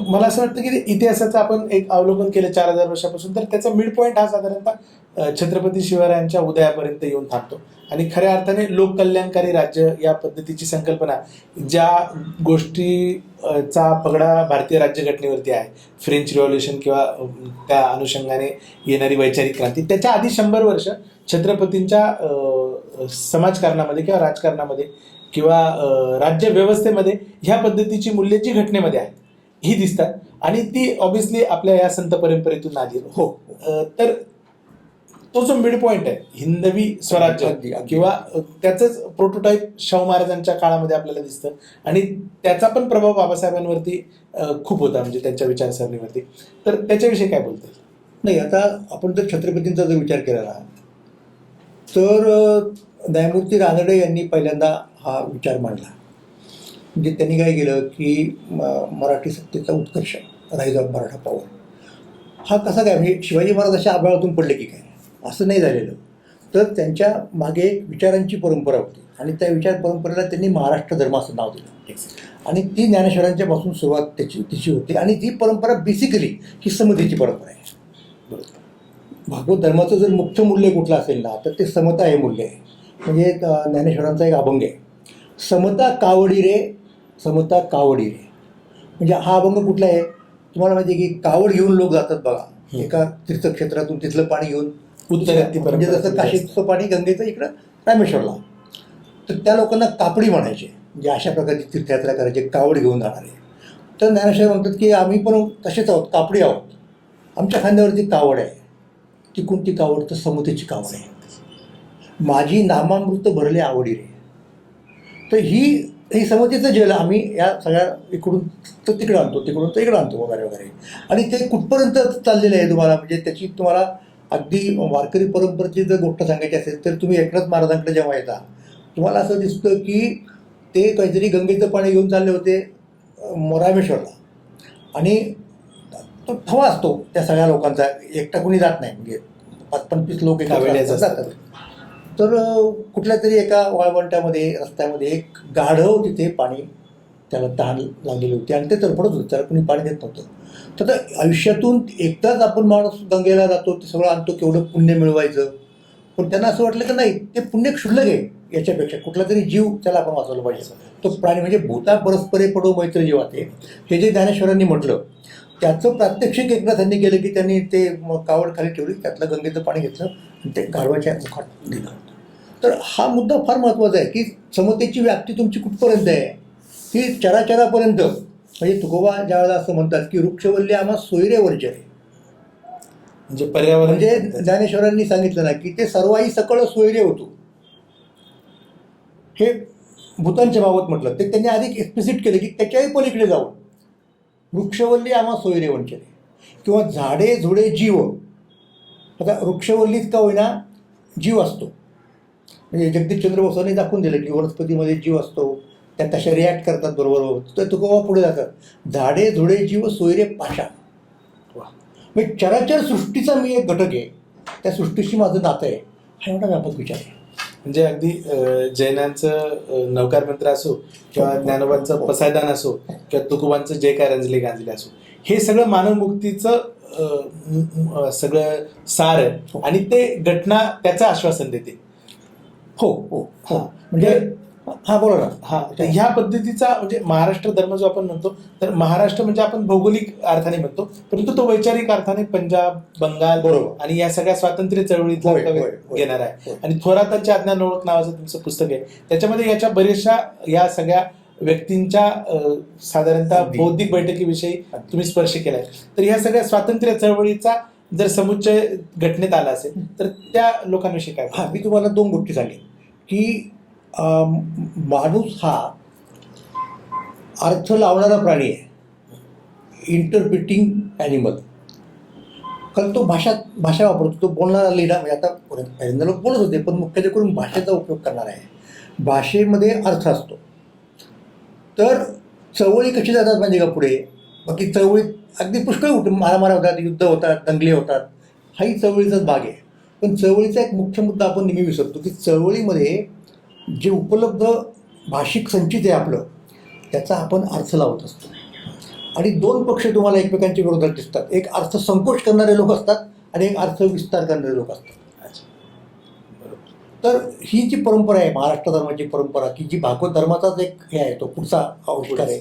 मला असं वाटतं की इतिहासाचं आपण एक अवलोकन केलं 4000 वर्षापासून, तर त्याचा मिड पॉईंट हा साधारणतः छत्रपती शिवरायांच्या उदयापर्यंत येऊन थांबतो. आणि खऱ्या अर्थाने लोककल्याणकारी राज्य या पद्धतीची संकल्पना, ज्या गोष्टीचा पगडा भारतीय राज्यघटनेवरती आहे, फ्रेंच रिव्हॉल्युशन किंवा त्या अनुषंगाने येणारी वैचारिक क्रांती, त्याच्या आधी 100 वर्ष छत्रपतींच्या समाजकारणामध्ये किंवा राजकारणामध्ये किंवा राज्यव्यवस्थेमध्ये ह्या पद्धतीची मूल्ये जी घटनेमध्ये आहेत ही दिसतात. आणि ती ऑब्व्हियसली आपल्या या संत परंपरेतून आली. हो, तर तो जो मिड पॉईंट आहे हिंदवी स्वराज्य किंवा त्याचंच प्रोटोटाईप शाहू महाराजांच्या काळामध्ये आपल्याला दिसतं. आणि त्याचा पण प्रभाव बाबासाहेबांवरती खूप होता, म्हणजे त्यांच्या विचारसरणीवरती. तर त्याच्याविषयी काय बोलतात? नाही, आता आपण जर छत्रपतींचा जर विचार केला ना, तर न्यायमूर्ती रानडे यांनी पहिल्यांदा हा विचार मांडला. म्हणजे त्यांनी काय केलं की मराठी सत्तेचा उत्कर्ष, राईज ऑफ मराठा पॉवर, हा कसा काय, म्हणजे शिवाजी महाराज अशा आभाळातून पडले की काय, असं नाही झालेलं. तर त्यांच्या मागे एक विचारांची परंपरा होती आणि त्या विचार परंपरेला त्यांनी महाराष्ट्र धर्म असं नाव दिलं. आणि ती ज्ञानेश्वरांच्या पासून सुरुवात तिची होती. आणि ती परंपरा बेसिकली ही समतेची परंपरा आहे. भागवत धर्माचं जर मुख्य मूल्य कुठलं असेल ना, तर ते समता हे मूल्य आहे. म्हणजे ज्ञानेश्वरांचा एक अभंग आहे, समता कावडी रे, समता कावडी रे. म्हणजे हा अभंग कुठला आहे तुम्हाला माहिती आहे की कावड घेऊन लोक जातात बघा एका तीर्थक्षेत्रातून, तिथलं पाणी घेऊन म्हणजे जसं काशीचं पाणी गंगेचं इकडं रामेश्वरला, तर त्या लोकांना कापडी म्हणायचे. म्हणजे अशा प्रकारची तीर्थयात्रा करायचे कावड घेऊन जाणारे. तर ज्ञानेश्वर म्हणतात की आम्ही पण तसेच आहोत, कापडी आहोत. आमच्या खांद्यावरती कावड आहे. ती कोणती कावड, तर समतेची कावड आहे. माझी नामामृत भरले आवडी रे. तर ही समतेचं जल आम्ही या सगळ्या इकडून तर तिकडं आणतो, तिकडून तर इकडं आणतो वगैरे वगैरे. आणि ते कुठपर्यंत चाललेलं आहे तुम्हाला, म्हणजे त्याची तुम्हाला अगदी वारकरी परंपरेची जर गोष्ट सांगायची असेल तर तुम्ही एकनाथ महाराजांकडे जेव्हा येता तुम्हाला असं दिसतं की ते काहीतरी गंगेचं पाणी घेऊन चालले होते रामेश्वरला. आणि तो थवा असतो त्या सगळ्या लोकांचा, एकटा कोणी जात नाही. म्हणजे 5-25 लोक एका वेळेला जातात. तर कुठल्या तरी एका वाळवंट्यामध्ये रस्त्यामध्ये एक गाढव तिथे पाणी त्याला तहान लागलेली होती आणि ते तडफडत होतं, त्याला कोणी पाणी देत नव्हतं. तर आयुष्यातून एकदाच आपण माणूस गंगेला जातो, ते सगळं आणतो, केवढं पुण्य मिळवायचं. पण त्यांना असं वाटलं की नाही, ते पुण्य क्षुल्लक आहे, याच्यापेक्षा कुठला तरी जीव त्याला आपण वाचवलं पाहिजे. तो प्राणी म्हणजे भूता परस्परे पडो मैत्र जीवाते, हे जे ज्ञानेश्वरांनी म्हटलं त्याचं प्रात्यक्षिक एकनाथांनी केलं की त्यांनी ते कावड खाली ठेवली, त्यातलं गंगेचं पाणी घेतलं आणि ते गाढवाच्या मुखात दिलं. तर हा मुद्दा फार महत्त्वाचा आहे की समतेची व्याप्ती तुमची कुठपर्यंत आहे, की चराचरापर्यंत. म्हणजे तुकोबा ज्यावेळेला असं म्हणतात की वृक्षवल्ली आम्हा सोयरे वर्जरे, म्हणजे पर्यावरण, म्हणजे ज्ञानेश्वरांनी सांगितलं ना की ते सर्वाही सकळ सोयरे होतो. हे भूतांच्या बाबत म्हटलं, ते त्यांनी अधिक एक्सप्लिसिट केलं की त्याच्याही पलीकडे जाऊन वृक्षवल्ली आम्हा सोयरे वंचरे, किंवा झाडे झुडे जीव. आता वृक्षवल्लीच का होईना जीव असतो. म्हणजे जगदीशचंद्र बोसांनी दाखवून दिलं की वनस्पतीमध्ये जीव असतो, त्या तशा रिॲक्ट करतात बरोबर. तर तुकोबा पुढे जातात, झाडे झुडे जीव सोयरे पाषाण. म्हणजे चराचर सृष्टीचा मी एक घटक आहे, त्या सृष्टीशी माझं नातं आहे. हा एवढा व्यापक विचार आहे. म्हणजे अगदी जैनांचं नवकार मंत्र असो किंवा ज्ञानोबांचं पसायदान असो किंवा तुकोबांचं जे काय रंजले गांजले असो, हे सगळं मानवमुक्तीचं सगळं सार आहे. आणि ते घटना त्याचं आश्वासन देते. हो हो हो. म्हणजे हा बोला ना. हा, ह्या पद्धतीचा म्हणजे महाराष्ट्र धर्म जो आपण म्हणतो, तर महाराष्ट्र म्हणजे आपण भौगोलिक अर्थाने म्हणतो, परंतु तो वैचारिक अर्थाने पंजाब, बंगाल बरोबर आणि या सगळ्या स्वातंत्र्य चळवळीतला घेणार आहे. आणि थोरातांची अज्ञान ओळख नावाचं तुमचं पुस्तक आहे, त्याच्यामध्ये याच्या बऱ्याचशा या सगळ्या व्यक्तींच्या साधारणतः बौद्धिक बैठकीविषयी तुम्ही स्पर्श केलाय. तर ह्या सगळ्या स्वातंत्र्य चळवळीचा जर समुच्चय घटनेत आला असेल तर त्या लोकांविषयी काय? हा, मी तुम्हाला 2 गोष्टी सांगेन की माणूस हा अर्थ लावणारा प्राणी आहे, इंटरप्रिटिंग ॲनिमल. कारण तो भाषा वापरतो, तो बोलणारा लिडा. म्हणजे आता पहिल्यांदा लोक बोलत होते, पण मुख्यत्वे करून भाषेचा उपयोग करणार आहे. भाषेमध्ये अर्थ असतो. तर चळवळी कशी जातात म्हणजे का पुढे, बाकी चळवळीत अगदी पुष्कळ मारामारा होतात, युद्ध होतात, दंगली होतात, हाही चळवळीचाच भाग आहे. पण चळवळीचा एक मुख्य मुद्दा आपण नेहमी विसरतो की चळवळीमध्ये जे उपलब्ध भाषिक संचित आहे आपलं, त्याचा आपण अर्थ लावत असतो. आणि दोन पक्ष तुम्हाला एकमेकांच्या विरोधात दिसतात. एक अर्थ संकोच करणारे लोक असतात आणि एक अर्थ विस्तार करणारे लोक असतात. अच्छा. बरोबर. तर ही जी परंपरा आहे महाराष्ट्र धर्माची परंपरा, की जी भागवत धर्माचाच एक हे आहे, तो पुढचा आविष्कार आहे,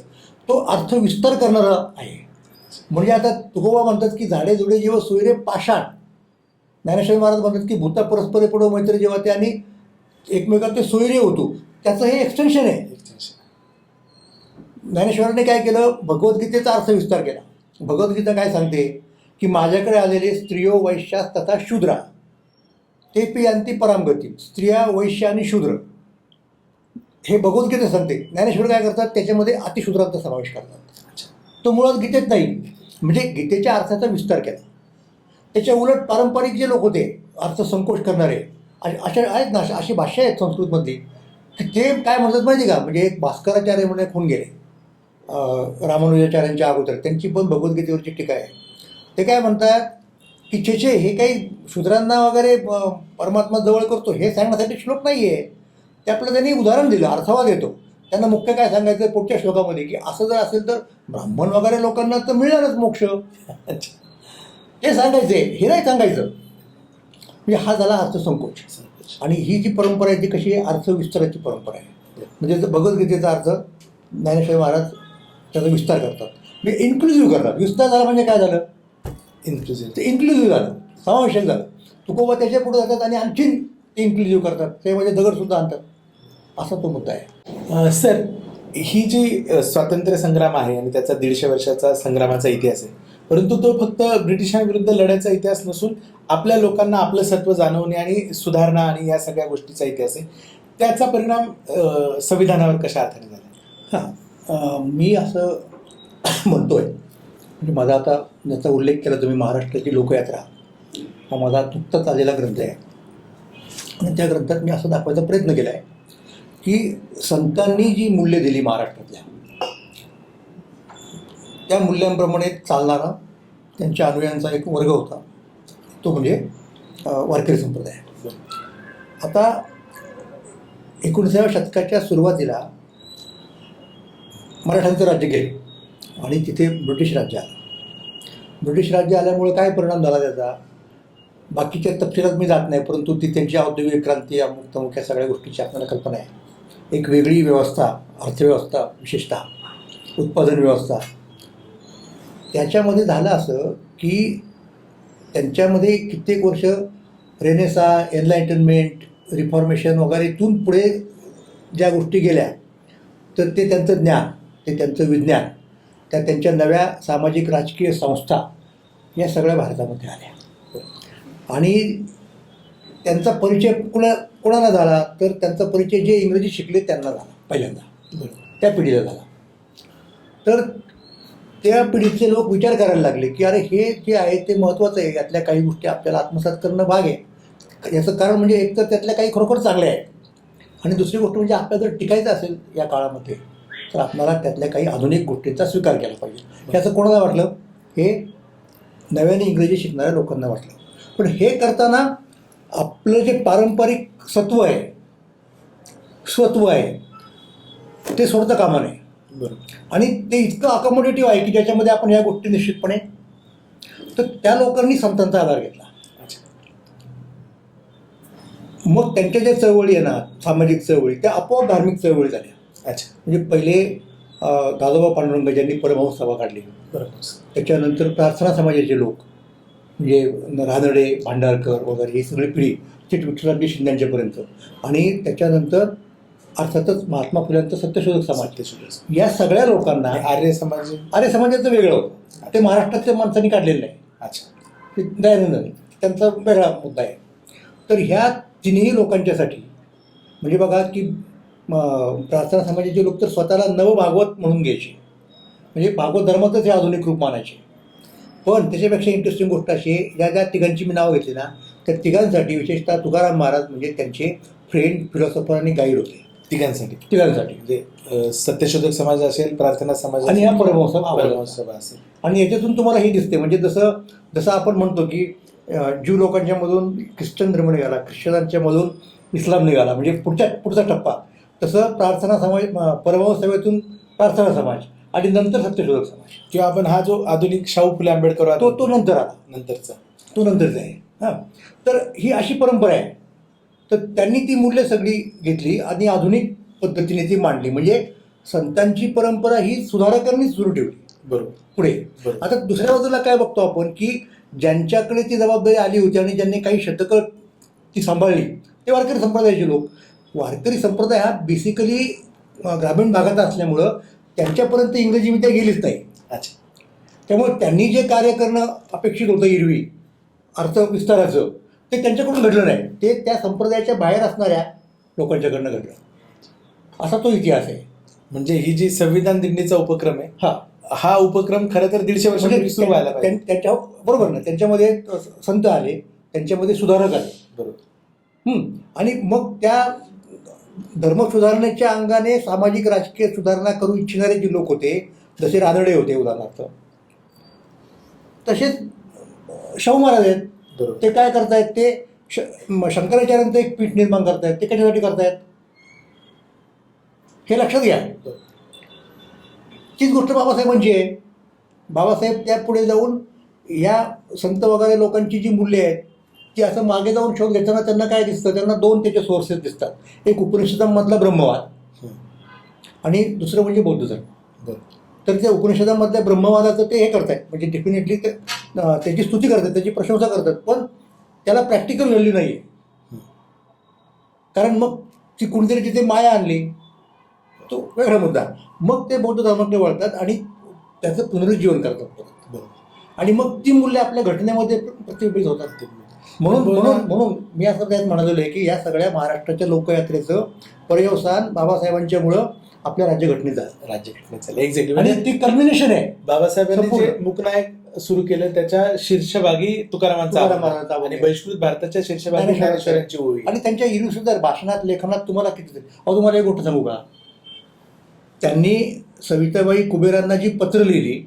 तो अर्थ विस्तार करणारा आहे. म्हणजे आता तुकोबा म्हणतात की झाडे जुडे जेव्हा सोयरे पाषाण, ज्ञानेश्वर महाराज म्हणतात की भूता परस्परे पुढं मैत्री जेव्हा ते आणि एकमेकात ते सोयरे होतो, त्याचं हे एक्सटेन्शन आहे. ज्ञानेश्वरांनी काय केलं, भगवद्गीतेचा अर्थ विस्तार केला. भगवद्गीता काय सांगते की माझ्याकडे आलेले स्त्रियो वैश्या तथा शूद्रा ते पी यांती परामगती, स्त्रिया वैश्य आणि शूद्र हे भगवद्गीता सांगते. ज्ञानेश्वर काय करतात, त्याच्यामध्ये अतिशूद्रांचा समावेश करतात. तो मुळात गीतेत नाही, म्हणजे गीतेच्या अर्थाचा विस्तार केला. त्याच्या उलट पारंपरिक जे लोक होते अर्थ संकोच करणारे अशा आहेत ना, अशी भाषा आहेत संस्कृतमधली, की ते काय म्हणतात माहिती का, म्हणजे एक भास्कराचार्य म्हणून एक होऊन गेले रामानुजाचार्यांच्या अगोदर, त्यांची पण भगवद्गीतेवरची टीका आहे. ते काय म्हणतात की छे हे काही शूद्रांना वगैरे परमात्मा जवळ करतो हे सांगण्यासाठी श्लोक नाही आहे. ते आपलं त्यांनी उदाहरण दिलं, अर्थवाद येतो. त्यांना मुख्य काय सांगायचं पुढच्या श्लोकामध्ये, की असं जर असेल तर ब्राह्मण वगैरे लोकांना तर मिळणारच मोक्ष, हे सांगायचं आहे, हे नाही सांगायचं. म्हणजे हा झाला अर्थसंकोच. आणि ही जी परंपरा आहे ती कशी आहे, अर्थविस्ताराची परंपरा आहे. म्हणजे भगवद्गीतेचा अर्थ ज्ञानेश्वर महाराज त्याचा विस्तार करतात, म्हणजे इन्क्लुझिव्ह करतात. विस्तार झाला म्हणजे काय झालं, इन्क्लुझिव्ह. ते इन्क्लुझिव्ह झालं, समावेशक झालं. तुकोबा त्याच्या पुढे जातात आणि आणखीन ते इन्क्लुझिव्ह करतात, ते म्हणजे दगडसुद्धा आणतात. असा तो मुद्दा आहे. सर, ही जी स्वातंत्र्य संग्राम आहे आणि त्याचा 150 वर्षाचा संग्रामाचा इतिहास आहे, परंतु तो फक्त ब्रिटिशांविरुद्ध लढ्याचा इतिहास नसून आपल्या लोकांना आपलं सत्व जाणवणे आणि सुधारणा आणि या सगळ्या गोष्टीचा इतिहास आहे. त्याचा परिणाम संविधानावर कशा अर्थाने झाला? मी असं म्हणतोय, म्हणजे माझा आता ज्याचा उल्लेख केला तुम्ही, महाराष्ट्राची लोकयात्रा हा माझा नुकताच आलेला ग्रंथ आहे. आणि त्या ग्रंथात मी असं दाखवायचा प्रयत्न केला आहे की संतांनी जी मूल्य दिली महाराष्ट्रातल्या, त्या मूल्यांप्रमाणे चालणारा त्यांच्या अनुयायांचा एक वर्ग होता, तो म्हणजे वारकरी संप्रदाय. आता 19व्या शतकाच्या सुरुवातीला मराठ्यांचं राज्य गेलं आणि तिथे ब्रिटिश राज्य आलं. ब्रिटिश राज्य आल्यामुळे काय परिणाम झाला त्याचा, बाकीच्या तपशिलात मी जात नाही, परंतु ती त्यांची औद्योगिक क्रांती अमुक तमुक या सगळ्या गोष्टीची आपल्याला कल्पना आहे. एक वेगळी व्यवस्था, अर्थव्यवस्था, विशेषतः उत्पादन व्यवस्था, त्याच्यामध्ये झालं असं की त्यांच्यामध्ये कित्येक वर्ष रेनेसा, एनलाइटनमेंट, रिफॉर्मेशन वगैरे इथून पुढे ज्या गोष्टी गेल्या, तर ते त्यांचं ज्ञान, ते त्यांचं विज्ञान, त्या त्यांच्या नव्या सामाजिक राजकीय संस्था या सगळ्या भारतामध्ये आल्या. आणि त्यांचा परिचय कोणाला झाला, तर त्यांचा परिचय जे इंग्रजी शिकले त्यांना झाला पहिल्यांदा, त्या पिढीला झाला. तर त्या पिढीतले लोक विचार करायला लागले की अरे हे जे आहे ते महत्त्वाचं आहे, यातल्या काही गोष्टी आपल्याला आत्मसात करणं भाग आहे. याचं कारण म्हणजे एक तर त्यातल्या काही खरोखर चांगल्या आहेत, आणि दुसरी गोष्ट म्हणजे आपल्याला जर टिकायचं असेल या काळामध्ये, तर आपल्याला त्यातल्या काही आधुनिक गोष्टींचा स्वीकार केला पाहिजे. याचं कोणाला वाटलं, हे नव्याने इंग्रजी शिकणाऱ्या लोकांना वाटलं. पण हे करताना आपलं जे पारंपरिक स्वत्व आहे ते सोडता कामा नये. आणि ते इतकं अकॉमोडेटिव्ह आहे की ज्याच्यामध्ये आपण या गोष्टी निश्चितपणे, तर त्या लोकांनी संतांचा आधार घेतला. मग त्यांच्या ज्या चळवळी आहे ना, सामाजिक चळवळी, त्या आपोआप धार्मिक चळवळी झाल्या. अच्छा. म्हणजे पहिले दादोबा पांडुरंग ज्यांनी परमहंस सभा काढली, त्याच्यानंतर प्रार्थना समाजाचे लोक म्हणजे रानडे, भांडारकर वगैरे ही सगळी पिढी थेट विठ्ठलाजी शिंद्यांच्यापर्यंत, आणि त्याच्यानंतर अर्थातच महात्मा फुल्यांचा सत्यशोधक समाज, या सगळ्या लोकांना आर्य समाजाचं वेगळं होतं, ते महाराष्ट्रातल्या माणसांनी काढलेलं नाही. अच्छा. ते दयानंद त्यांचा वेगळा मुद्दा आहे. तर ह्या तिन्ही लोकांच्यासाठी म्हणजे बघा की प्रार्थना समाजाचे लोक तर स्वतःला नवभागवत म्हणून घ्यायचे, म्हणजे भागवत धर्मातच हे आधुनिक रूप मानायचे. पण त्याच्यापेक्षा इंटरेस्टिंग गोष्ट अशी आहे, या ज्या तिघांची मी नावं घेतली ना, त्या तिघांसाठी विशेषतः तुकाराम महाराज म्हणजे त्यांचे फ्रेंड, फिलॉसॉफर आणि गाईड होते. तिघांसाठी म्हणजे सत्यशोधक समाज असेल, प्रार्थना समाज आणि या परमहंस सभा असेल. आणि याच्यातून तुम्हाला हे दिसते, म्हणजे जसं आपण म्हणतो की ज्यू लोकांच्या मधून ख्रिश्चन धर्म निघाला, ख्रिश्चनांच्या मधून इस्लाम निघाला, म्हणजे पुढचा टप्पा, तसं प्रार्थना समाज, परमहंस सभेतून प्रार्थना समाज आणि नंतर सत्यशोधक समाज. किंवा आपण हा जो आधुनिक शाहू फुले आंबेडकर तो नंतर आला, नंतरचा. तो नंतरचा आहे. हां, तर ही अशी परंपरा आहे. तर त्यांनी ती मूल्य सगळी घेतली आणि आधुनिक पद्धतीने ती मांडली. म्हणजे संतांची परंपरा ही सुधारकांनी सुरू ठेवली बरोबर. पुढे. बरोबर. आता दुसऱ्या बाजूला काय बघतो आपण की ज्यांच्याकडे ती जबाबदारी आली होती आणि ज्यांनी काही शतकं ती सांभाळली ते वारकरी संप्रदायाचे लोक. वारकरी संप्रदाय हा बेसिकली ग्रामीण भागात असल्यामुळं त्यांच्यापर्यंत इंग्रजी विद्या गेलीच नाही. अच्छा. त्यामुळे त्यांनी जे कार्य करणं अपेक्षित होतं एरवी अर्थ विस्ताराचं ते त्यांच्याकडून घडलं नाही. ते त्या संप्रदायाच्या बाहेर असणाऱ्या लोकांच्याकडनं घडलं. असा तो इतिहास आहे. म्हणजे ही जी संविधान दिंडीचा उपक्रम आहे, हा हा उपक्रम खरं तर 150 वर्षांपूर्वी सुरू व्हायला पाहिजे. त्यांच्या बरोबर ना, त्यांच्यामध्ये संत आले, त्यांच्यामध्ये सुधारक आले. बरोबर. आणि मग त्या धर्मसुधारणेच्या अंगाने सामाजिक राजकीय सुधारणा करू इच्छिणारे जे लोक होते, जसे रानडे होते उदाहरणार्थ, तसेच शाहू महाराज आहेत. बरोबर. ते काय करतायत, ते शंकराचार्यांचं एक पीठ निर्माण करतायत. ते कशासाठी करतायत हे लक्षात घ्या. तीच गोष्ट बाबासाहेबांची आहे. बाबासाहेब त्या पुढे जाऊन या संत वगैरे लोकांची जी मूल्य आहेत ती असं मागे जाऊन शोध घेताना त्यांना काय दिसतं, त्यांना दोन त्याचे सोर्सेस दिसतात. एक उपनिषदांमधला ब्रह्मवाद आणि दुसरं म्हणजे बौद्ध धर्म. बरोबर. तर त्या उपनिषदांमधल्या ब्रह्मवादाचं ते हे करतायत, म्हणजे डेफिनेटली ते त्याची स्तुती करतात, त्याची प्रशंसा करतात, पण त्याला प्रॅक्टिकल व्हॅल्यू नाही आहे. कारण मग ती कुणीतरी तिथे माया आणली, तो वेगळा मुद्दा. मग ते बौद्ध धर्माकडे वळतात आणि त्याचं पुनरुज्जीवन करतात. बरोबर. आणि मग ती मूल्य आपल्या घटनेमध्ये प्रतिबिंबित होतात. म्हणून म्हणून म्हणून मी असं त्यात म्हणालेलं आहे की या सगळ्या महाराष्ट्राच्या लोकयात्रेचं पर्यवसान बाबासाहेबांच्यामुळं आपल्या राज्यघटनेचं आहे. राज्यघटनेचं एक्झॅक्टली. आणि ती कल्मिनेशन आहे. बाबासाहेबांनी जे मूकनायक सुरू केलं त्याच्या शीर्षभागी तुकारामांचा आणि बहिष्कृत भारताच्या शीर्षभागी ज्ञानेश्वरांची ओळी. आणि त्यांच्या इरुसुद्धा भाषणात लेखनात तुम्हाला किती. तुम्हाला एक गोष्ट सांगू का, त्यांनी सविताबाई कुबेरांना जी पत्र लिहिली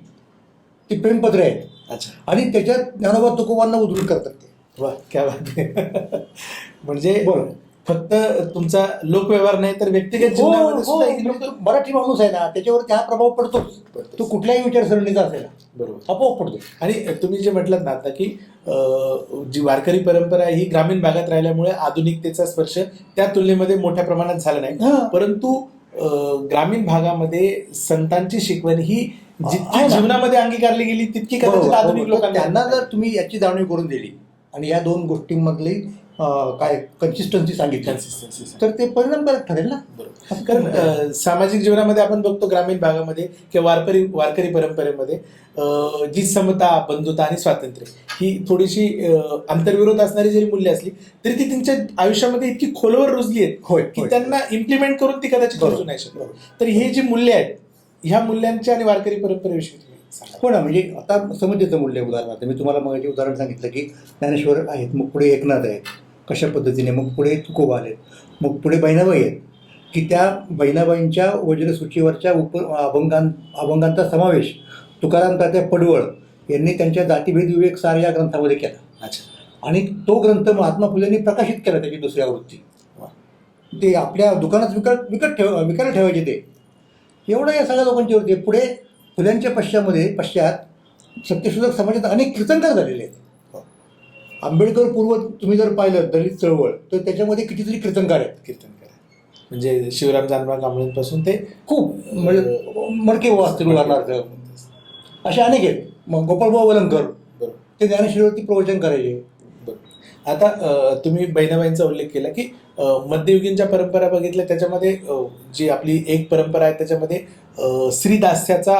ती प्रेमपत्र आहेत. अच्छा. आणि त्याच्यात ज्ञानोबा तुकोबांना उद्धृत करतात ते. वा, क्या बात आहे. म्हणजे बरोबर. फक्त तुमचा लोकव्यवहार नाही तर व्यक्तिगत जीवनामध्ये सुद्धा ही लोक. मराठी माणूस आहे ना, त्याच्यावरती हा प्रभाव पडतोच. तो कुठल्याही विचारसरणीचा असेल बरोबर, आपोआप पडतो. आणि तुम्ही जे म्हटलं ना आता की जी वारकरी परंपरा ही ग्रामीण भागात राहिल्यामुळे आधुनिकतेचा स्पर्श त्या तुलनेमध्ये मोठ्या प्रमाणात झाला नाही. परंतु ग्रामीण भागामध्ये संतांची शिकवण ही जितकी जीवनामध्ये अंगीकारली गेली तितकी कदाचित आधुनिक लोकांना त्यांना जर तुम्ही याची जाणीव करून दिली आणि या दोन गोष्टींमधली काय कन्सिस्टन्सी सांगितली तर ते परिणामकारक ठरेल ना. बरोबर. कारण सामाजिक जीवनामध्ये आपण बघतो ग्रामीण भागामध्ये किंवा वारकरी परंपरेमध्ये जी समता, बंधुता आणि स्वातंत्र्य ही थोडीशी आंतरविरोध असणारी जरी मूल्य असली तरी ती त्यांच्या आयुष्यामध्ये इतकी खोलवर रुजली आहेत की त्यांना इम्प्लिमेंट करून ती कदाचित रुजू नाही शकत. तर हे जे मूल्य आहेत ह्या मूल्यांच्या आणि वारकरी परंपरेविषयी हो ना. म्हणजे आता समतेचं मूल्य उदाहरणार्थ मी तुम्हाला मग उदाहरण सांगितलं की ज्ञानेश्वर आहेत, मग पुढे एकनाथ आहेत, कशा पद्धतीने, मग पुढे तुकोबा आलेत, मग पुढे बहिणाबाई आहेत की त्या बहिणाबाईंच्या वज्रसूचीवरच्या अभंगांचा समावेश तुकाराम तात्या पडवळ यांनी त्यांच्या जातीभेद विवेक सार या ग्रंथामध्ये केला. अच्छा. आणि तो ग्रंथ महात्मा फुलेंनी प्रकाशित केला, त्याची दुसरी आवृत्ती. ते आपल्या दुकानात विकायला ठेवायचे ते. एवढं या सगळ्या लोकांची होती. पुढे फुल्यांच्या पश्चात सत्यशोधक समाजात अनेक कीर्तनकार झालेले आहेत. आंबेडकर पूर्व तुम्ही जर पाहिलं दलित चळवळ तर त्याच्यामध्ये कितीतरी कीर्तनकार आहेत. म्हणजे शिवराम जानबा कांबळेंपासून ते खूप म्हणजे मडके असतील उदाहरणार्थ असे अनेक आहेत. मग गोपाळभाऊ वलंकर ते ज्ञानेश्वरीवरती प्रवचन करायचे. आता तुम्ही बहिणाबाईंचा उल्लेख केला की मध्ययुगीनच्या परंपरा बघितल्या त्याच्यामध्ये जी आपली एक परंपरा आहे त्याच्यामध्ये श्रीदास्याचा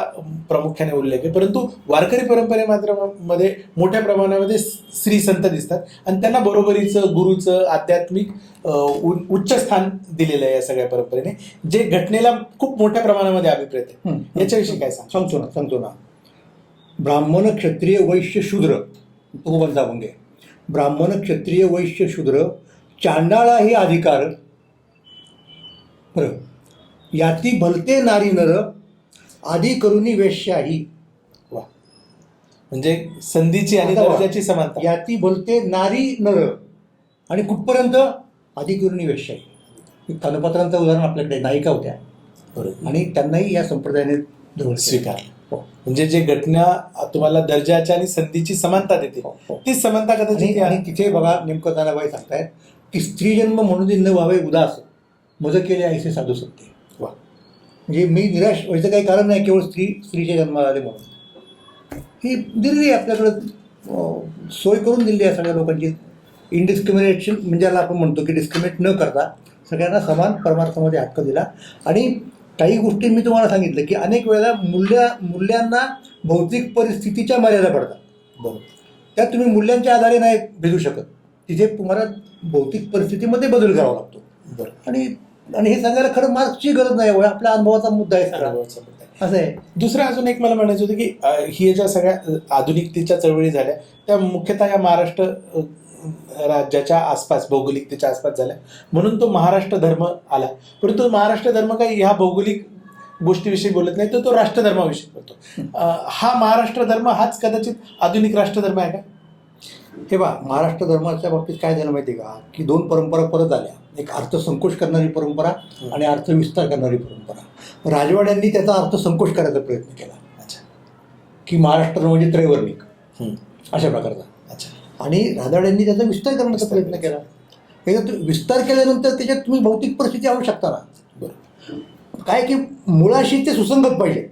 प्रामुख्याने उल्लेख आहे. परंतु वारकरी परंपरेमध्ये मोठ्या प्रमाणामध्ये श्री संत दिसतात आणि त्यांना बरोबरीचं गुरुचं आध्यात्मिक उच्च स्थान दिलेलं आहे या सगळ्या परंपरेने, जे घटनेला खूप मोठ्या प्रमाणामध्ये अभिप्रेत आहे. याच्याविषयी काय सांगतो ना. ब्राह्मण, क्षत्रिय, वैश्य, शूद्र तुकोबांचा अभंग आहे. ब्राह्मण, क्षत्रिय, वैश्य, शूद्र चांडाळा ही अधिकार बरं याती भलते नारी नर आधी करुनी वेश्याही. वा, म्हणजे संधीची आणि दर्जाची समानता. याती भलते नारी नर आणि कुठपर्यंत आधी करुनी वेश्याही. कानपात्रांचं उदाहरण आपल्याकडे नायिका होत्या आणि त्यांनाही या संप्रदायाने जवळ स्वीकारलं. हो. म्हणजे जे घटना तुम्हाला दर्जाच्या आणि संधीची समानता देते, हो, हो. ती समानता कदाचित आणि तिथे बघा नेमकं तानाबाई सांगतायत की स्त्रीजन्म म्हणून न व्हावे उदास, मज केले ऐसे साधू सत्य. वा. म्हणजे मी निराश व्हायचं काही कारण नाही, केवळ स्त्रीचे जन्माला आले म्हणून. ही दिली आपल्याकडं सोय करून दिली आहे सगळ्या लोकांची. इनडिस्क्रिमिनेशन म्हणजे याला आपण म्हणतो की डिस्क्रिमिनेट न करता सगळ्यांना समान परमार्थामध्ये हक्क दिला. आणि काही गोष्टी मी तुम्हाला सांगितलं की अनेक वेळेला मूल्यांना भौतिक परिस्थितीच्या मर्यादा पडतात. बरोबर. त्यात तुम्ही मूल्यांच्या आधारे नाही भेटू शकत, तिथे तुम्हाला भौतिक परिस्थितीमध्ये बदल करावा लागतो. बरोबर. आणि हे सांगायला खरं मार्क्सची गरज नाही, आपल्या अनुभवाचा मुद्दा आहे सगळा, अनुभवाचा मुद्दा आहे. असं आहे. दुसरं अजून एक मला म्हणायचं होतं की ही ज्या सगळ्या आधुनिकतेच्या चळवळी झाल्या त्या मुख्यतः या महाराष्ट्र राज्याच्या आसपास, भौगोलिकतेच्या आसपास झाल्या, म्हणून तो महाराष्ट्र धर्म आला. परंतु महाराष्ट्र धर्म काही ह्या भौगोलिक गोष्टीविषयी बोलत नाही, तर तो राष्ट्रधर्माविषयी बोलतो. हा महाराष्ट्र धर्म हाच कदाचित आधुनिक राष्ट्रधर्म आहे का? हे बा, महाराष्ट्र धर्माच्या बाबतीत काय झालं माहिती आहे का, की दोन परंपरा परत आल्या. एक अर्थसंकोच करणारी परंपरा आणि अर्थविस्तार करणारी परंपरा. राजवाड्यांनी त्याचा अर्थसंकोच करायचा प्रयत्न केला. अच्छा. की महाराष्ट्र म्हणजे त्रैवर्णिक अशा प्रकारचा. अच्छा. आणि राजवाड्यांनी त्याचा विस्तार करण्याचा प्रयत्न केला. एकदा विस्तार केल्यानंतर त्याच्यात तुम्ही भौतिक परिस्थिती आणू शकता ना. बरोबर. काय की मुळाशी ते सुसंगत पाहिजे.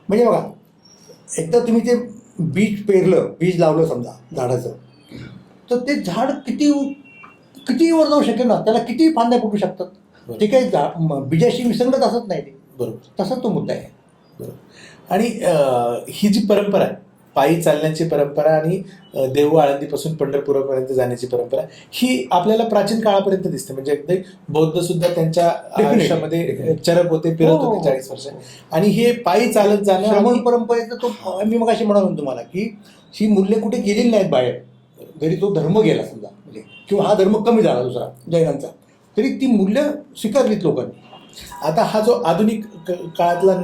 म्हणजे बघा, एकदा तुम्ही ते बीज लावलं समजा झाडाचं, तर ते झाड किती वर जाऊ शकेल ना, त्याला किती फांद्या फुटू शकतात. ते काही बीजाशी विसंगत असत नाही ते. बरोबर. तसा तो मुद्दा आहे. बरोबर. आणि ही जी परंपरा आहे, पायी चालण्याची परंपरा आणि देहू आळंदीपासून पंढरपूरपर्यंत जाण्याची परंपरा, ही आपल्याला प्राचीन काळापर्यंत दिसते. म्हणजे अगदी बौद्ध सुद्धा त्यांच्या आयुष्यामध्ये चरक होते, फिरत होते 40 वर्ष. आणि हे पायी चालत जाणं श्रमण परंपरेचं, तो मी मग अशी म्हणालो तुम्हाला की ही मूल्य कुठे गेलेली नाहीत बाहेर. जरी तो धर्म गेला समजा, म्हणजे किंवा हा धर्म कमी झाला दुसरा जैनांचा, तरी ती मूल्य स्वीकारलीत लोकांनी. आता हा जो आधुनिक काळातला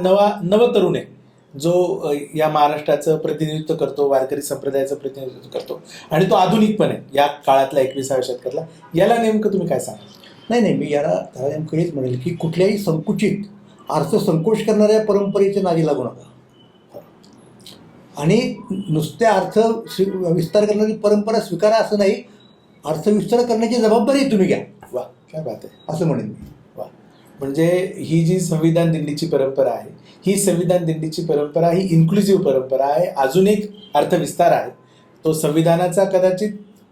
नव तरुण आहे, जो या महाराष्ट्राचं प्रतिनिधित्व करतो, वारकरी संप्रदायाचं प्रतिनिधित्व करतो, आणि तो आधुनिक पण आहे या काळातला 21व्या शतकातला, याला नेमकं तुम्ही काय सांगाल? नाही, मी त्याला नेमकं हेच म्हणेल की कुठल्याही संकुचित अर्थसंकोच करणाऱ्या परंपरेच्या नादी लागू नका. आणि नुसत्या विस्तार करणारी परंपरा स्वीकारा असं नाही, अर्थविस्तार करण्याची जबाबदारी तुम्ही घ्या. वा, काय बात आहे, असं म्हणेन मी. वा. म्हणजे ही जी संविधान दिंडीची परंपरा आहे, ही संविधान दिंडीची परंपरा ही इन्क्लुझिव्ह परंपरा आहे. अजून एक अर्थविस्तार आहे, तो संविधानाचा कदाचित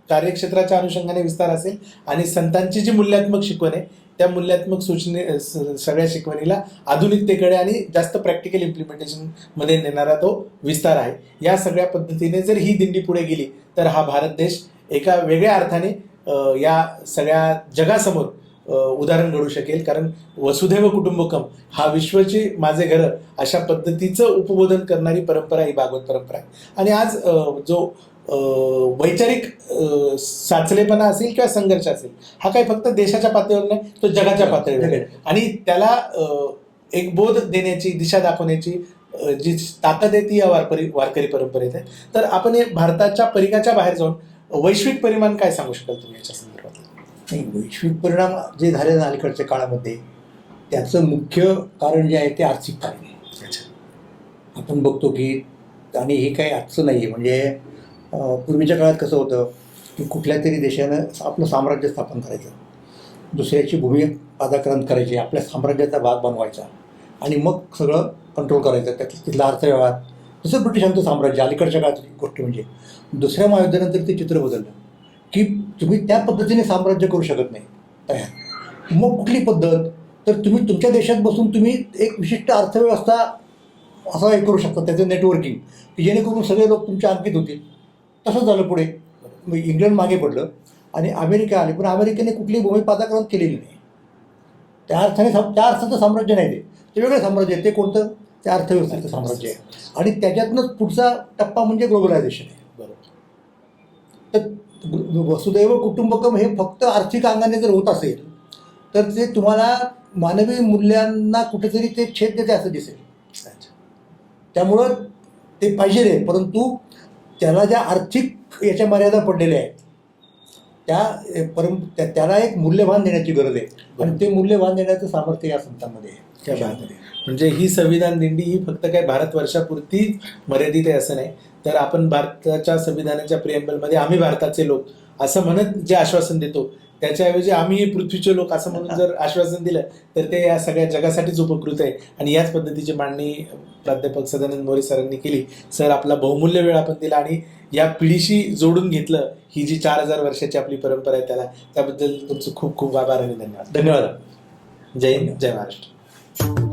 कार्यक्षेत्राच्या अनुषंगाने विस्तार असेल, आणि संतांची जी मूल्यात्मक शिकवण आहे त्या मूल्यात्मक सगळ्या शिकवणीला आधुनिकतेकडे आणि जास्त प्रॅक्टिकल इम्प्लिमेंटेशनमध्ये नेणारा तो विस्तार आहे. या सगळ्या पद्धतीने जर ही दिंडी पुढे गेली तर हा भारत देश एका वेगळ्या अर्थाने या सगळ्या जगासमोर उदाहरण घडू शकेल. कारण वसुधैव कुटुंबकम हा विश्वची माझे घर अशा पद्धतीचं उपबोधन करणारी परंपरा ही भागवत परंपरा आहे. आणि आज जो वैचारिक साचलेपणा असेल किंवा संघर्ष असेल, हा काही फक्त देशाच्या पातळीवर नाही, तो जगाच्या पातळीवर. आणि त्याला एक बोध देण्याची, दिशा दाखवण्याची जी ताकद आहे ती या वारकरी परंपरेत आहे. तर आपण हे भारताच्या परिघाच्या बाहेर जाऊन वैश्विक परिमाण काय सांगू शकाल तुम्ही याच्या संदर्भात? नाही, वैश्विक परिणाम जे झाले ना अलीकडच्या काळामध्ये, त्याचं मुख्य कारण जे आहे ते आर्थिक कारण आहे. आपण बघतो की, आणि हे काही आजचं नाही आहे, म्हणजे पूर्वीच्या काळात कसं होतं की कुठल्या तरी देशानं आपलं साम्राज्य स्थापन करायचं, दुसऱ्याची भूमी पादाक्रांत करायची, आपल्या साम्राज्याचा भाग बनवायचा, आणि मग सगळं कंट्रोल करायचं, तिथला अर्थव्यवहार. जसं ब्रिटिशांचं साम्राज्य अलीकडच्या काळातली गोष्ट. म्हणजे दुसऱ्या महायुद्धानंतर ते चित्र बदललं की तुम्ही त्या पद्धतीने साम्राज्य करू शकत नाही तयार. मग कुठली पद्धत, तर तुम्ही तुमच्या देशात बसून तुम्ही एक विशिष्ट अर्थव्यवस्था असा हे करू शकता, त्याचं नेटवर्किंग, की जेणेकरून सगळे लोक तुमच्या अंकित होतील. तसंच झालं पुढे. इंग्लंड मागे पडलं आणि अमेरिका आली, पण अमेरिकेने कुठलीही भूमी पादाक्रांत केलेली नाही. त्या अर्थाचं साम्राज्य नाही, ते वेगळं साम्राज्य आहे. ते कोणतं? त्या अर्थव्यवस्थेचं साम्राज्य आहे. आणि त्याच्यातनंच पुढचा टप्पा म्हणजे ग्लोबलायझेशन आहे. तर वसुदैव कुटुंबकम हे फक्त आर्थिक अंगाने जर होत असेल तर ते तुम्हाला मानवी मूल्यांना कुठेतरी ते छेद देते असं दिसेल. त्यामुळं ते पाहिजे रे, परंतु त्याला ज्या आर्थिक याच्या मर्यादा पडलेल्या आहेत त्याला एक मूल्यवान देण्याची गरज आहे आणि ते मूल्यवान देण्याचं सामर्थ्य या संतांमध्ये आहे. क्या बात आहे. म्हणजे ही संविधान दिंडी ही फक्त काय भारतवर्षापुरती मर्यादित आहे असं नाही, तर आपण भारताच्या संविधानाच्या प्रिएम्बलमध्ये आम्ही भारताचे लोक असं म्हणत जे आश्वासन देतो त्याच्याऐवजी आम्ही पृथ्वीचे लोक असं म्हणून जर आश्वासन दिलं तर ते या सगळ्या जगासाठीच उपकृत आहे. आणि याच पद्धतीची मांडणी प्राध्यापक सदानंद मोरे सरांनी केली. सर, आपला बहुमूल्य वेळ आपण दिला आणि या पिढीशी जोडून घेतलं. ही जी 4000 वर्षाची आपली परंपरा आहे त्याबद्दल तुमचं खूप खूप आभार आणि धन्यवाद. धन्यवाद. जय हिंद, जय महाराष्ट्र.